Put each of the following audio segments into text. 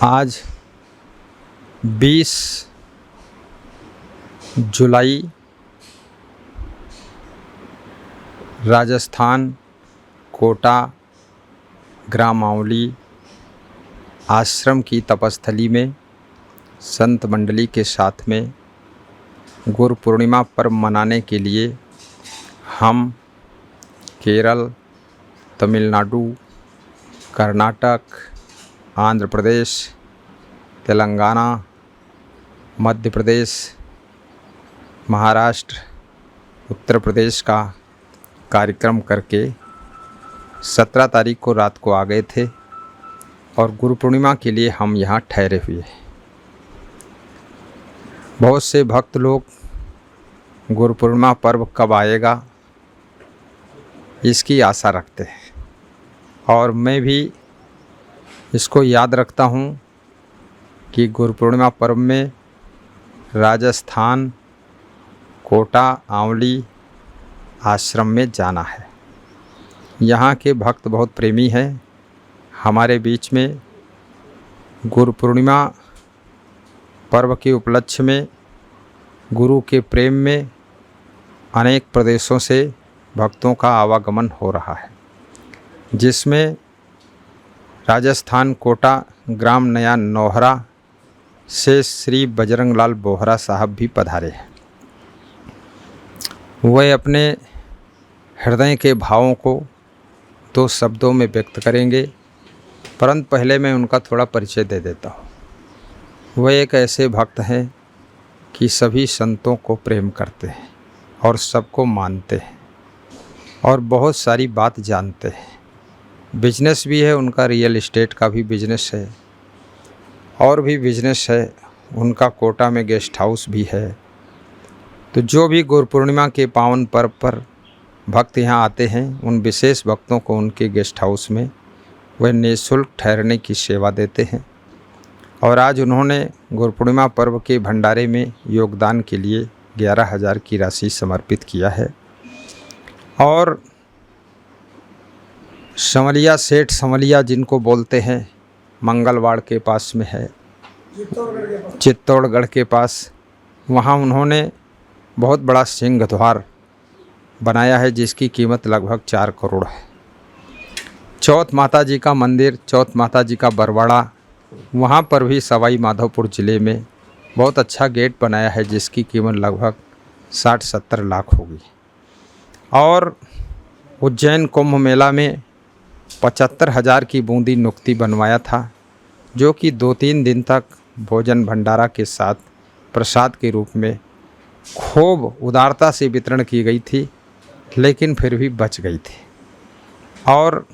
आज 20 जुलाई राजस्थान कोटा ग्राम आंवली आश्रम की तपस्थली में संत मंडली के साथ में गुरु पूर्णिमा पर्व मनाने के लिए हम केरल, तमिलनाडु, कर्नाटक, आंध्र प्रदेश, तेलंगाना, मध्य प्रदेश, महाराष्ट्र, उत्तर प्रदेश का कार्यक्रम करके 17 तारीख को रात को आ गए थे और गुरु पूर्णिमा के लिए हम यहाँ ठहरे हुए हैं। बहुत से भक्त लोग गुरु पूर्णिमा पर्व कब आएगा इसकी आशा रखते हैं और मैं भी इसको याद रखता हूँ कि गुरु पूर्णिमा पर्व में राजस्थान कोटा आंवली आश्रम में जाना है। यहाँ के भक्त बहुत प्रेमी हैं। हमारे बीच में गुरु पूर्णिमा पर्व के उपलक्ष्य में गुरु के प्रेम में अनेक प्रदेशों से भक्तों का आवागमन हो रहा है, जिसमें राजस्थान कोटा ग्राम नया नौहरा से श्री बजरंग लाल बोहरा साहब भी पधारे हैं। वह अपने हृदय के भावों को 2 शब्दों में व्यक्त करेंगे, परंतु पहले मैं उनका थोड़ा परिचय दे देता हूँ। वह एक ऐसे भक्त हैं कि सभी संतों को प्रेम करते हैं और सबको मानते हैं और बहुत सारी बात जानते हैं। बिजनेस भी है उनका, रियल एस्टेट का भी बिजनेस है और भी बिजनेस है उनका, कोटा में गेस्ट हाउस भी है। तो जो भी गुरु पूर्णिमा के पावन पर्व पर भक्त यहाँ आते हैं, उन विशेष भक्तों को उनके गेस्ट हाउस में वह निःशुल्क ठहरने की सेवा देते हैं। और आज उन्होंने गुरु पूर्णिमा पर्व के भंडारे में योगदान के लिए 11,000 की राशि समर्पित किया है। और समलिया सेठ समलिया जिनको बोलते हैं, मंगलवाड़ के पास में है, चित्तौड़गढ़ के पास, वहाँ उन्होंने बहुत बड़ा सिंह द्वार बनाया है जिसकी कीमत लगभग 4 करोड़ है। चौथ माता जी का मंदिर, चौथ माता जी का बरवाड़ा, वहाँ पर भी सवाई माधोपुर ज़िले में बहुत अच्छा गेट बनाया है जिसकी कीमत लगभग 60-70 लाख होगी। और उज्जैन कुंभ मेला में 75,000 की बूंदी नुक्ति बनवाया था, जो कि 2-3 दिन तक भोजन भंडारा के साथ प्रसाद के रूप में खूब उदारता से वितरण की गई थी, लेकिन फिर भी बच गई थी। और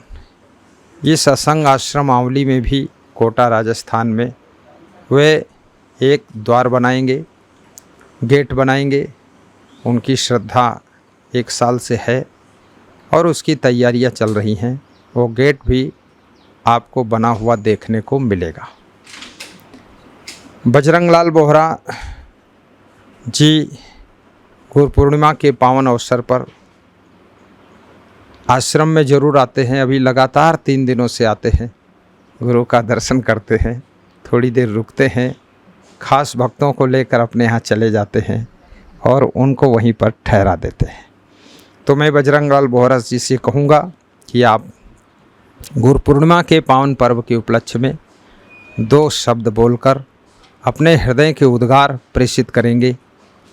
इस असंग आश्रम आंवली में भी कोटा राजस्थान में वे एक द्वार बनाएंगे, गेट बनाएंगे। उनकी श्रद्धा 1 साल से है और उसकी तैयारियां चल रही हैं। वो गेट भी आपको बना हुआ देखने को मिलेगा। बजरंग लाल बोहरा जी गुरु पूर्णिमा के पावन अवसर पर आश्रम में ज़रूर आते हैं। अभी लगातार 3 दिनों से आते हैं, गुरु का दर्शन करते हैं, थोड़ी देर रुकते हैं, खास भक्तों को लेकर अपने यहाँ चले जाते हैं और उनको वहीं पर ठहरा देते हैं। तो मैं बजरंग लाल बोहरा जी से कहूँगा कि आप गुरु पूर्णिमा के पावन पर्व के उपलक्ष्य में 2 शब्द बोलकर अपने हृदय के उद्गार प्रेषित करेंगे।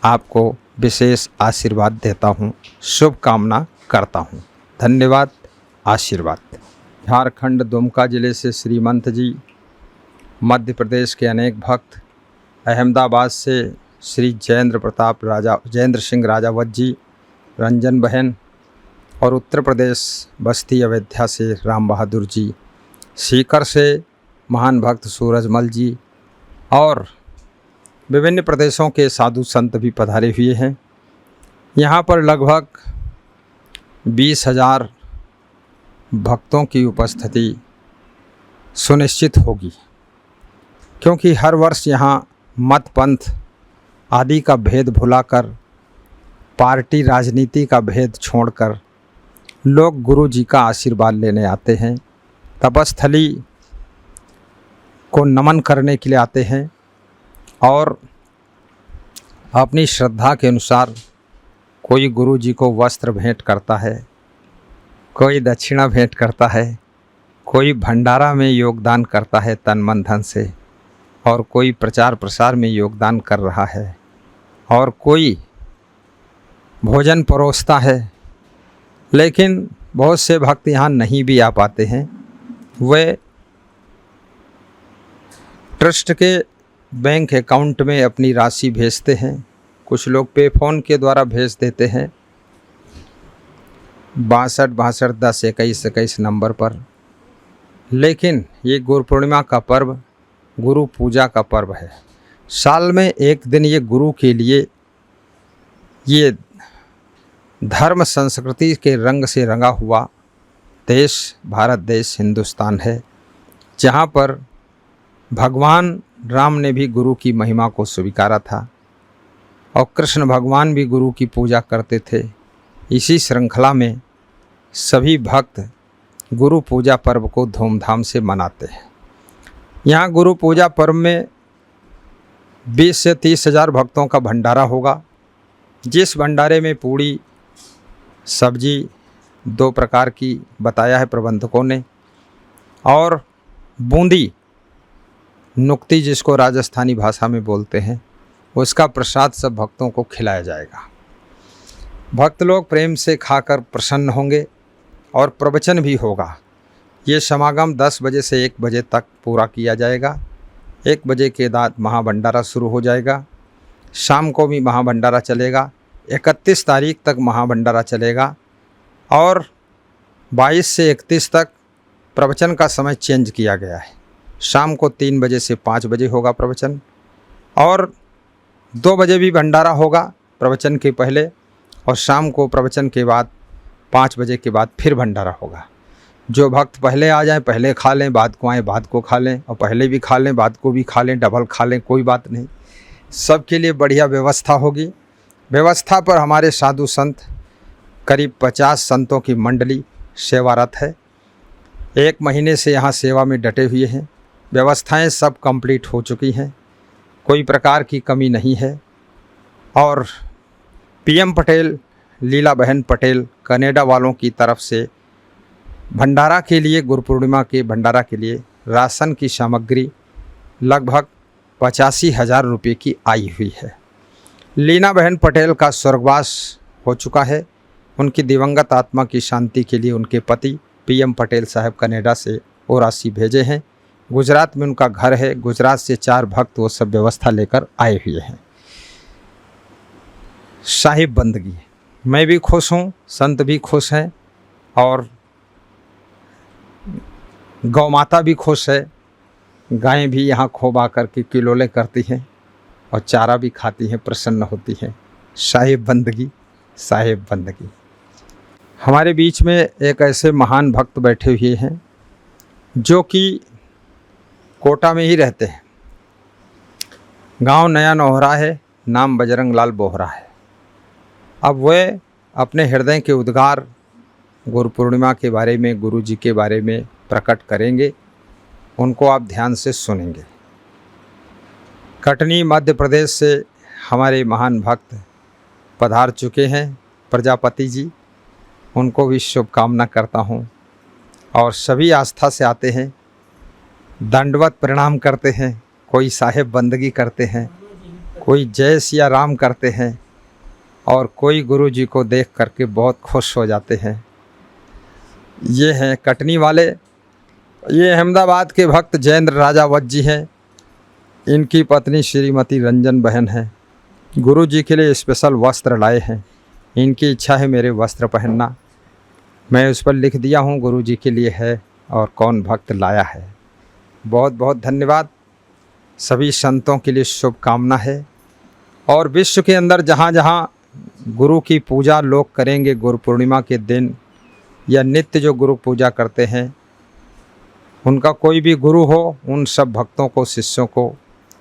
आपको विशेष आशीर्वाद देता हूँ, शुभकामना करता हूँ। धन्यवाद, आशीर्वाद। झारखंड दुमका ज़िले से श्रीमंत जी, मध्य प्रदेश के अनेक भक्त, अहमदाबाद से श्री जयेंद्र सिंह राजावत जी, रंजन बहन, और उत्तर प्रदेश बस्ती अयोध्या से राम बहादुर जी, सीकर से महान भक्त सूरजमल जी, और विभिन्न प्रदेशों के साधु संत भी पधारे हुए हैं। यहाँ पर लगभग 20,000 भक्तों की उपस्थिति सुनिश्चित होगी, क्योंकि हर वर्ष यहाँ मत पंथ आदि का भेद भुलाकर, पार्टी राजनीति का भेद छोड़कर लोग गुरु जी का आशीर्वाद लेने आते हैं। तपस्थली को नमन करने के लिए आते हैं और अपनी श्रद्धा के अनुसार कोई गुरु जी को वस्त्र भेंट करता है, कोई दक्षिणा भेंट करता है, कोई भंडारा में योगदान करता है तन मन धन से, और कोई प्रचार प्रसार में योगदान कर रहा है, और कोई भोजन परोसता है। लेकिन बहुत से भक्त यहाँ नहीं भी आ पाते हैं, वे ट्रस्ट के बैंक अकाउंट में अपनी राशि भेजते हैं। कुछ लोग पे फ़ोन के द्वारा भेज देते हैं 62-62-10-21-21 नंबर पर। लेकिन ये गुरु पूर्णिमा का पर्व गुरु पूजा का पर्व है। साल में एक दिन ये गुरु के लिए ये धर्म संस्कृति के रंग से रंगा हुआ देश भारत देश हिंदुस्तान है, जहाँ पर भगवान राम ने भी गुरु की महिमा को स्वीकारा था और कृष्ण भगवान भी गुरु की पूजा करते थे। इसी श्रृंखला में सभी भक्त गुरु पूजा पर्व को धूमधाम से मनाते हैं। यहाँ गुरु पूजा पर्व में 20 से 30 हज़ार भक्तों का भंडारा होगा, जिस भंडारे में पूड़ी सब्जी 2 प्रकार की बताया है प्रबंधकों ने, और बूंदी नुक्ती जिसको राजस्थानी भाषा में बोलते हैं, उसका प्रसाद सब भक्तों को खिलाया जाएगा। भक्त लोग प्रेम से खाकर प्रसन्न होंगे और प्रवचन भी होगा। ये समागम 10 बजे से 1 बजे तक पूरा किया जाएगा। 1 बजे के बाद महाभंडारा शुरू हो जाएगा। शाम को भी महाभंडारा चलेगा। 31 तारीख तक महाभंडारा चलेगा और 22 से 31 तक प्रवचन का समय चेंज किया गया है। शाम को 3 बजे से 5 बजे होगा प्रवचन, और 2 बजे भी भंडारा होगा प्रवचन के पहले, और शाम को प्रवचन के बाद 5 बजे के बाद फिर भंडारा होगा। जो भक्त पहले आ जाएं पहले खा लें, बाद को आएँ बाद को खा लें, और पहले भी खा लें बाद को भी खा लें, डबल खा लें, कोई बात नहीं। सबके लिए बढ़िया व्यवस्था होगी। व्यवस्था पर हमारे साधु संत करीब 50 संतों की मंडली सेवारत है। 1 महीने से यहाँ सेवा में डटे हुए हैं। व्यवस्थाएं सब कंप्लीट हो चुकी हैं, कोई प्रकार की कमी नहीं है। और PM पटेल, लीला बहन पटेल कनाडा वालों की तरफ से भंडारा के लिए, गुरु पूर्णिमा के भंडारा के लिए राशन की सामग्री लगभग 85,000 रुपये की आई हुई है। लीना बहन पटेल का स्वर्गवास हो चुका है। उनकी दिवंगत आत्मा की शांति के लिए उनके पति PM पटेल साहब कनाडा से वो राशि भेजे हैं। गुजरात में उनका घर है। गुजरात से 4 भक्त वो सब व्यवस्था लेकर आए हुए हैं। साहिब बंदगी, मैं भी खुश हूँ, संत भी खुश हैं, और गौ माता भी खुश है। गायें भी यहाँ खूब आकर के किलोले करती हैं और चारा भी खाती हैं, प्रसन्न होती हैं। साहिब बंदगी, साहिब बंदगी। हमारे बीच में एक ऐसे महान भक्त बैठे हुए हैं जो कि कोटा में ही रहते हैं। गांव नया नोहरा है, नाम बजरंग लाल बोहरा है। अब वे अपने हृदय के उद्गार गुरु पूर्णिमा के बारे में, गुरु जी के बारे में प्रकट करेंगे। उनको आप ध्यान से सुनेंगे। कटनी मध्य प्रदेश से हमारे महान भक्त पधार चुके हैं, प्रजापति जी। उनको भी शुभकामना करता हूँ। और सभी आस्था से आते हैं, दंडवत प्रणाम करते हैं, कोई साहिब बंदगी करते हैं, कोई जय सिया राम करते हैं, और कोई गुरु जी को देख करके बहुत खुश हो जाते हैं। ये हैं कटनी वाले। ये अहमदाबाद के भक्त जयेंद्र राजावत जी हैं। इनकी पत्नी श्रीमती रंजन बहन है। गुरु जी के लिए स्पेशल वस्त्र लाए हैं। इनकी इच्छा है मेरे वस्त्र पहनना। मैं उस पर लिख दिया हूँ गुरु जी के लिए है और कौन भक्त लाया है। बहुत बहुत धन्यवाद। सभी संतों के लिए शुभकामना है। और विश्व के अंदर जहाँ जहाँ गुरु की पूजा लोग करेंगे, गुरु पूर्णिमा के दिन या नित्य जो गुरु पूजा करते हैं, उनका कोई भी गुरु हो, उन सब भक्तों को, शिष्यों को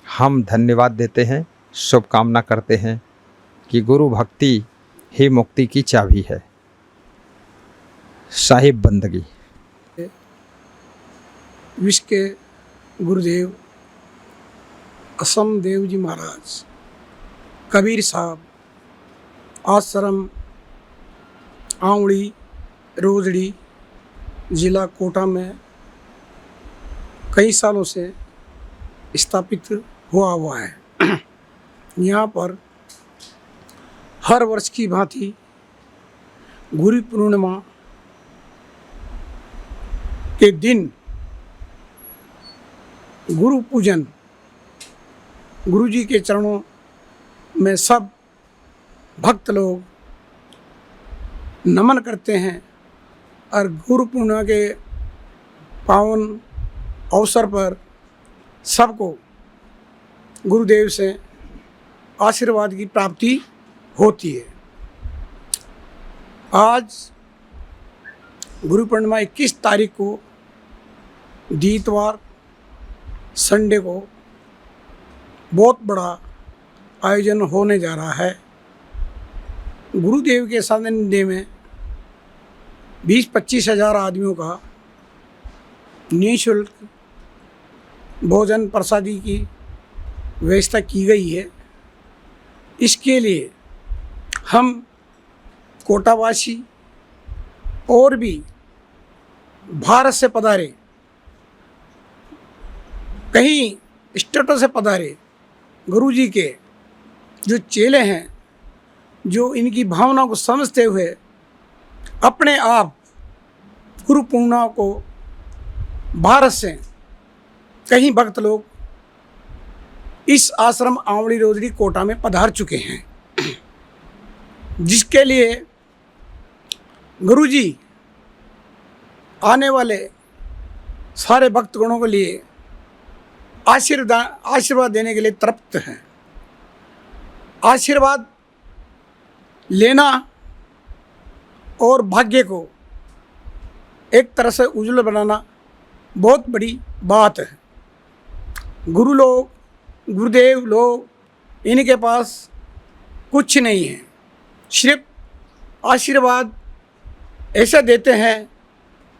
हम धन्यवाद देते हैं, शुभकामना करते हैं कि गुरु भक्ति ही मुक्ति की चाबी है। साहिब बंदगी। विश्व के गुरुदेव असम देव जी महाराज, कबीर साहब, आश्रम आंवड़ी रोजड़ी, ज़िला कोटा में कई सालों से स्थापित हुआ है। यहाँ पर हर वर्ष की भांति गुरु पूर्णिमा के दिन गुरु पूजन, गुरु जी के चरणों में सब भक्त लोग नमन करते हैं और गुरु पूर्णिमा के पावन अवसर पर सबको गुरुदेव से आशीर्वाद की प्राप्ति होती है। आज गुरु पूर्णिमा 21 तारीख को दीतवार संडे को बहुत बड़ा आयोजन होने जा रहा है। गुरुदेव के सानिध्य में 20-25 हज़ार आदमियों का निःशुल्क भोजन प्रसादी की व्यवस्था की गई है। इसके लिए हम कोटावासी और भी भारत से पधारे, कहीं स्टेटों से पधारे गुरुजी के जो चेले हैं, जो इनकी भावना को समझते हुए अपने आप गुरु पूर्णिमा को भारत से कई भक्त लोग इस आश्रम आंवड़ी रोजड़ी कोटा में पधार चुके हैं, जिसके लिए गुरुजी आने वाले सारे भक्तगणों के लिए आशीर्वाद देने के लिए तृप्त हैं। आशीर्वाद लेना और भाग्य को एक तरह से उज्जवल बनाना बहुत बड़ी बात है। गुरु लोग, गुरुदेव लोग, इनके पास कुछ नहीं है, सिर्फ आशीर्वाद ऐसा देते हैं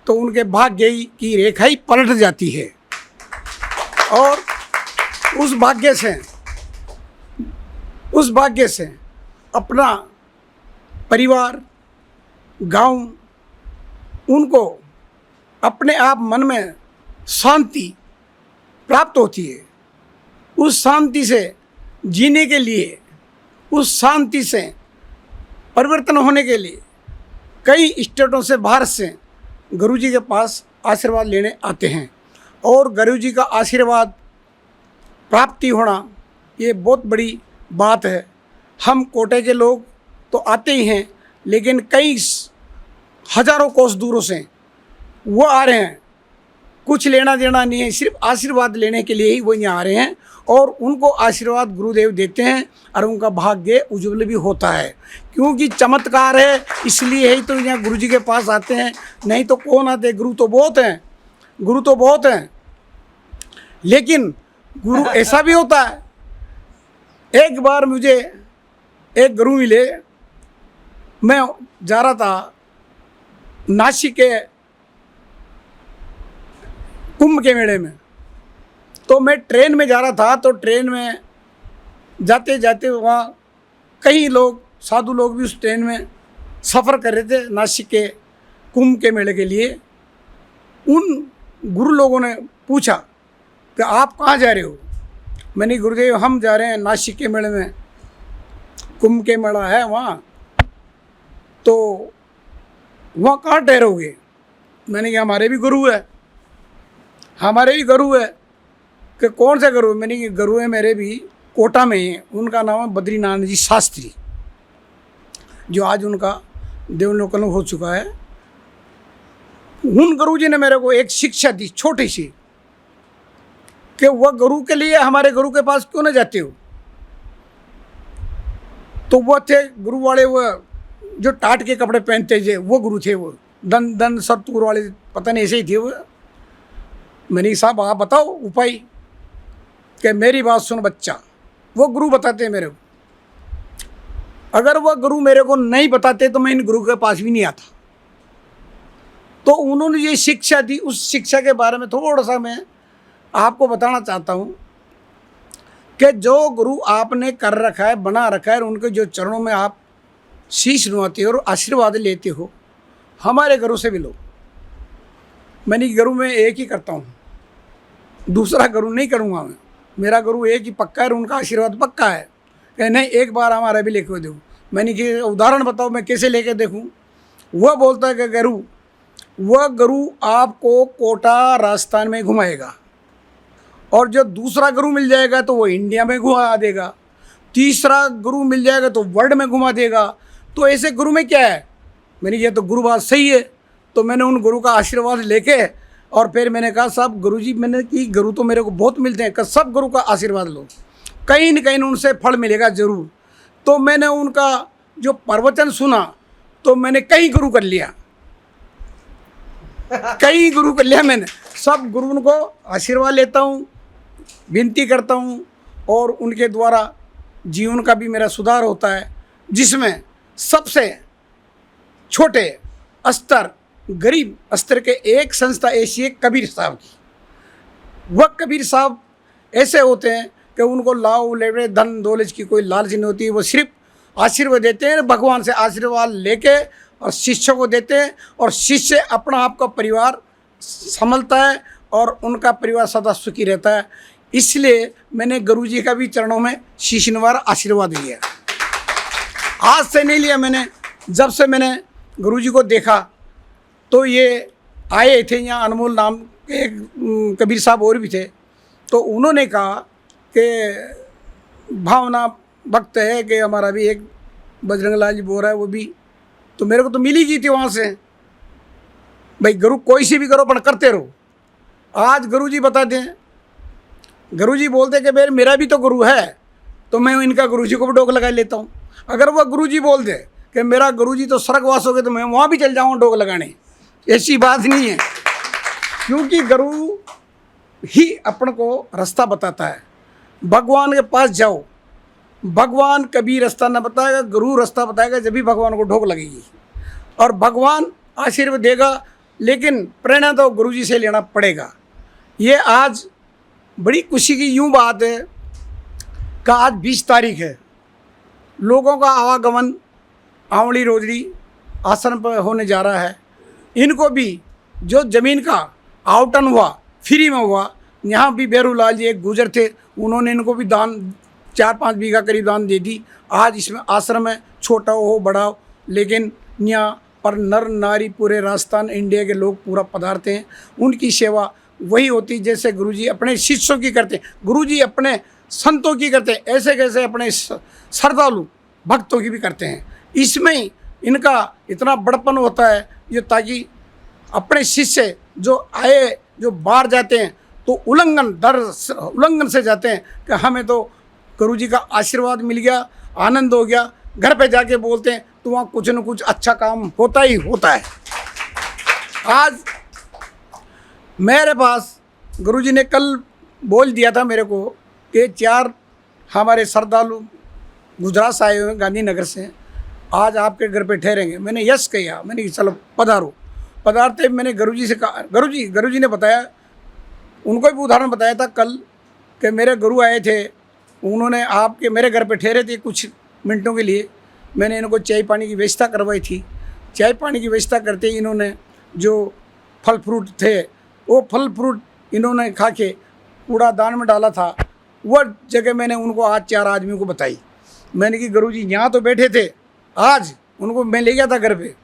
तो उनके भाग्य की रेखा ही पलट जाती है और उस भाग्य से अपना परिवार, गांव, उनको अपने आप मन में शांति प्राप्त होती है। उस शांति से जीने के लिए, उस शांति से परिवर्तन होने के लिए कई स्टेटों से, भारत से गुरुजी के पास आशीर्वाद लेने आते हैं और गुरुजी का आशीर्वाद प्राप्ति होना ये बहुत बड़ी बात है। हम कोटे के लोग तो आते ही हैं, लेकिन कई हजारों कोस दूरों से वो आ रहे हैं। कुछ लेना देना नहीं है, सिर्फ आशीर्वाद लेने के लिए ही वो यहाँ आ रहे हैं और उनको आशीर्वाद गुरुदेव देते हैं और उनका भाग्य उज्जवल भी होता है, क्योंकि चमत्कार है। इसलिए ही तो यहाँ गुरु जी के पास आते हैं, नहीं तो कौन आते। गुरु तो बहुत हैं, लेकिन गुरु ऐसा भी होता है। एक बार मुझे एक गुरु मिले, मैं जा रहा था नासिक के कुंभ के मेले में, तो मैं ट्रेन में जा रहा था। तो ट्रेन में जाते जाते वहाँ कई लोग, साधु लोग भी उस ट्रेन में सफ़र कर रहे थे नासिक के कुंभ के मेले के लिए। उन गुरु लोगों ने पूछा कि आप कहाँ जा रहे हो। मैंने गुरुदेव हम जा रहे हैं नासिक के मेले में, कुंभ के मेला है वहाँ, तो वहाँ कहाँ ठहरोगे। मैंने कहा हमारे भी गुरु है कि कौन सा गुरु। मैंने कहा गुरु है मेरे भी कोटा में ही, उनका नाम है बद्रीनाथ जी शास्त्री, जो आज उनका देवलोकन हो चुका है। उन गुरु जी ने मेरे को एक शिक्षा दी छोटी सी, कि वह गुरु के लिए हमारे गुरु के पास क्यों न जाते हो। तो वह थे गुरु वाले, वह जो टाट के कपड़े पहनते थे वो गुरु थे, वो दन सरतूर वाले, पता नहीं ऐसे ही थे वो। मैंने साहब आप बताओ उपाय, कि मेरी बात सुन बच्चा, वो गुरु बताते हैं मेरे को। अगर वह गुरु मेरे को नहीं बताते तो मैं इन गुरु के पास भी नहीं आता। तो उन्होंने ये शिक्षा दी, उस शिक्षा के बारे में थोड़ा सा मैं आपको बताना चाहता हूँ कि जो गुरु आपने कर रखा है, बना रखा है, उनके जो चरणों में आप शीश नुआते हो और आशीर्वाद लेते हो, हमारे गुरु से भी लो। मैंने गुरु में एक ही करता हूँ, दूसरा गुरु नहीं करूँगा मैं। मेरा गुरु एक ही पक्का है और उनका आशीर्वाद पक्का है कि नहीं, एक बार हमारा भी लेके दो। मैंने कि उदाहरण बताओ मैं कैसे लेके देखूँ। वह बोलता है कि वह गुरु आपको कोटा राजस्थान में घुमाएगा, और जो दूसरा गुरु मिल जाएगा तो वो इंडिया में घुमा देगा, तीसरा गुरु मिल जाएगा तो वर्ल्ड में घुमा देगा। तो ऐसे गुरु में क्या है? मैंने ये तो गुरु बात सही है। तो मैंने उन गुरु का आशीर्वाद लेके और फिर मैंने कहा साहब गुरुजी, मैंने कि गुरु तो मेरे को बहुत मिलते हैं, सब गुरु का आशीर्वाद लो, कहीं न कहीं उनसे फल मिलेगा ज़रूर। तो मैंने उनका जो प्रवचन सुना तो मैंने कई गुरु कर लिया, कई गुरु कर लिया मैंने। सब गुरुओं को आशीर्वाद लेता हूँ, विनती करता हूँ, और उनके द्वारा जीवन का भी मेरा सुधार होता है, जिसमें सबसे छोटे स्तर, गरीब स्तर के एक संस्था ऐसी है कबीर साहब की। वह कबीर साहब ऐसे होते हैं कि उनको लाभ लेवे धन दौलत की कोई लालच नहीं होती। वो सिर्फ आशीर्वाद देते हैं, भगवान से आशीर्वाद लेके और शिष्य को देते हैं, और शिष्य अपना आपका परिवार संभलता है और उनका परिवार सदा सुखी रहता है। इसलिए मैंने गुरुजी का भी चरणों में शीश नवार आशीर्वाद लिया। आज से नहीं लिया मैंने, जब से मैंने गुरुजी को देखा तो ये आए थे यहाँ, अनमोल नाम के एक कबीर साहब और भी थे। तो उन्होंने कहा कि भावना भक्त है कि हमारा भी एक बजरंग लाल जी बोल रहा है, वो भी तो मेरे को तो मिल ही गई थी वहाँ से। भाई गुरु कोई सी भी करो पर करते रहो। आज गुरुजी बता दें, गुरुजी बोलते कि भाई मेरा भी तो गुरु है, तो मैं इनका गुरुजी को भी डोक लगा लेता हूँ। अगर वह गुरुजी बोल दे कि मेरा गुरुजी तो स्वर्गवास हो गए, तो मैं वहाँ भी चल जाऊँ डोक लगाने। ऐसी बात नहीं है, क्योंकि गुरु ही अपन को रास्ता बताता है। भगवान के पास जाओ, भगवान कभी रास्ता न बताएगा, गुरु रास्ता बताएगा, जब भी भगवान को ढोक लगेगी और भगवान आशीर्वाद देगा। लेकिन प्रेरणा तो गुरुजी से लेना पड़ेगा। ये आज बड़ी खुशी की यूँ बात है कि आज 20 तारीख है, लोगों का आवागमन आंवली रोजड़ी आश्रम पर होने जा रहा है। इनको भी जो ज़मीन का आवटन हुआ फ्री में हुआ, यहाँ भी बेरूलाल जी एक गुजर थे, उन्होंने इनको भी दान 4-5 बीघा करीब दान दे दी। आज इसमें आश्रम है, छोटा हो बड़ा हो, लेकिन यहाँ पर नर नारी पूरे राजस्थान इंडिया के लोग पूरा पधारते हैं। उनकी सेवा वही होती जैसे गुरुजी अपने शिष्यों की करते हैं, गुरुजी अपने संतों की करते हैं, ऐसे कैसे अपने श्रद्धालु भक्तों की भी करते हैं। इसमें इनका इतना बड़पन होता है ये, ताकि अपने शिष्य जो आए, जो बाहर जाते हैं तो उल्लंघन से जाते हैं कि हमें तो गुरुजी का आशीर्वाद मिल गया, आनंद हो गया। घर पे जाके बोलते हैं तो वहाँ कुछ न कुछ अच्छा काम होता ही होता है। आज मेरे पास गुरुजी ने कल बोल दिया था मेरे को कि 4 हमारे श्रद्धालु गुजरात से आए हुए हैं, गांधीनगर से, आज आपके घर पे ठहरेंगे। मैंने यस किया, मैंने कहा चलो पधारो। पधारते मैंने गुरुजी से कहा, गुरुजी ने बताया, उनको भी उदाहरण बताया था कल कि मेरे गुरु आए थे, उन्होंने आपके मेरे घर पे ठहरे थे कुछ मिनटों के लिए। मैंने इनको चाय पानी की व्यवस्था करवाई थी। चाय पानी की व्यवस्था करते ही इन्होंने जो फल फ्रूट थे वो फल फ्रूट इन्होंने खा के कूड़ादान में डाला था। वह जगह मैंने उनको आज 4 आदमियों को बताई। मैंने कि गुरुजी यहाँ तो बैठे थे, आज उनको मैं ले गया था घर पे,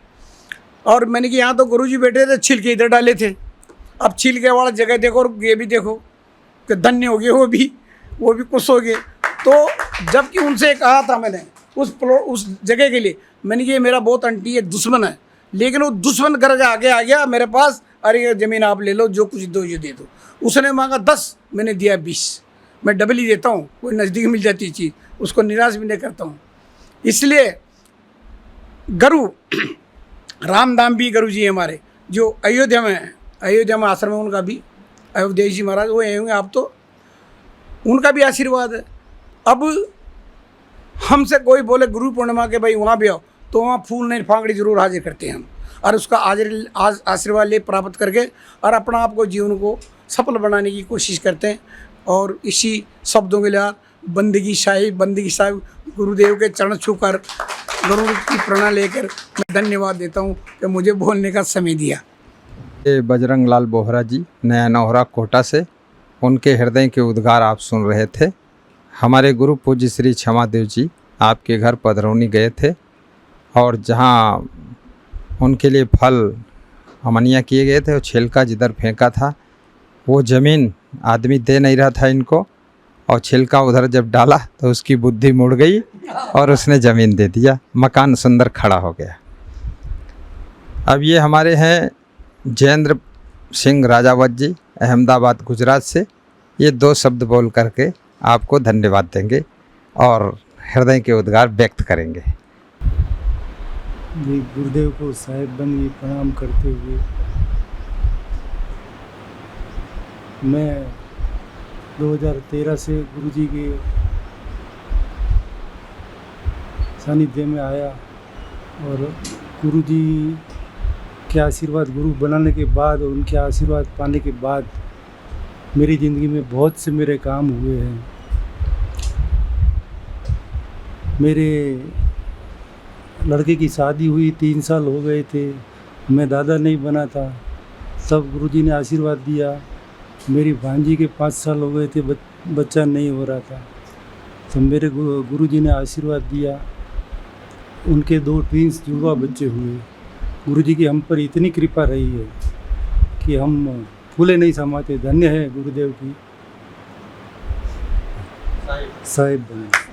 और मैंने कि यहाँ तो गुरुजी बैठे थे, छिलके इधर डाले थे। अब छिलके वाला जगह देखो और ये भी देखो कि धन्य हो गए, वो भी खुश हो गए। तो जबकि उनसे कहा था मैंने उस जगह के लिए, मैंने कि ये मेरा बहुत आंटी है, दुश्मन है, लेकिन वो दुश्मन करके आगे आ गया मेरे पास, अरे ये ज़मीन आप ले लो, जो कुछ दो ये दे दो। उसने मांगा 10, मैंने दिया 20। मैं डबल ही देता हूँ, कोई नज़दीक मिल जाती चीज़ उसको निराश भी नहीं करता हूँ। इसलिए गुरु रामधाम भी गुरु जी हमारे जो अयोध्या में हैं, अयोध्या में आश्रम है उनका भी, अयोध्या जी महाराज वो होंगे आप, तो उनका भी आशीर्वाद है। अब हमसे कोई बोले गुरु पूर्णिमा के भाई वहाँ भी आओ, तो वहाँ फूल नहीं फांगड़ी जरूर हाजिर करते हैं हम, और उसका आशीर्वाद ले प्राप्त करके और अपना आप को जीवन को सफल बनाने की कोशिश करते हैं। और इसी शब्दों के लिए बंदगी साहिब गुरुदेव के चरण छूकर गुरु की प्रेरणा लेकर मैं धन्यवाद देता हूँ कि मुझे बोलने का समय दिया। ये बजरंग लाल बोहरा जी नया नौहरा कोटा से, उनके हृदय के उद्गार आप सुन रहे थे। हमारे गुरु पूज्य श्री क्षमादेव जी आपके घर पधरौनी गए थे और जहाँ उनके लिए फल अमनिया किए गए थे, वो छिलका जिधर फेंका था वो ज़मीन आदमी दे नहीं रहा था इनको, और छिलका उधर जब डाला तो उसकी बुद्धि मुड़ गई और उसने ज़मीन दे दिया, मकान सुंदर खड़ा हो गया। अब ये हमारे हैं जयेंद्र सिंह राजावत जी, अहमदाबाद गुजरात से। ये 2 शब्द बोल करके आपको धन्यवाद देंगे और हृदय के उद्गार व्यक्त करेंगे। जी, गुरुदेव को साहिब बंदी प्रणाम करते हुए मैं 2013 से गुरुजी के सानिध्य में आया और गुरुजी के आशीर्वाद, गुरु बनाने के बाद और उनके आशीर्वाद पाने के बाद मेरी ज़िंदगी में बहुत से मेरे काम हुए हैं। मेरे लड़के की शादी हुई, 3 साल हो गए थे, मैं दादा नहीं बना था, तब गुरुजी ने आशीर्वाद दिया। मेरी भांजी के 5 साल हो गए थे, बच्चा नहीं हो रहा था, तो मेरे गुरुजी ने आशीर्वाद दिया, उनके 2 ट्विंस जुड़वा बच्चे हुए। गुरुजी की हम पर इतनी कृपा रही है कि हम फूले नहीं समाते। धन्य है गुरुदेव की साहिब बने।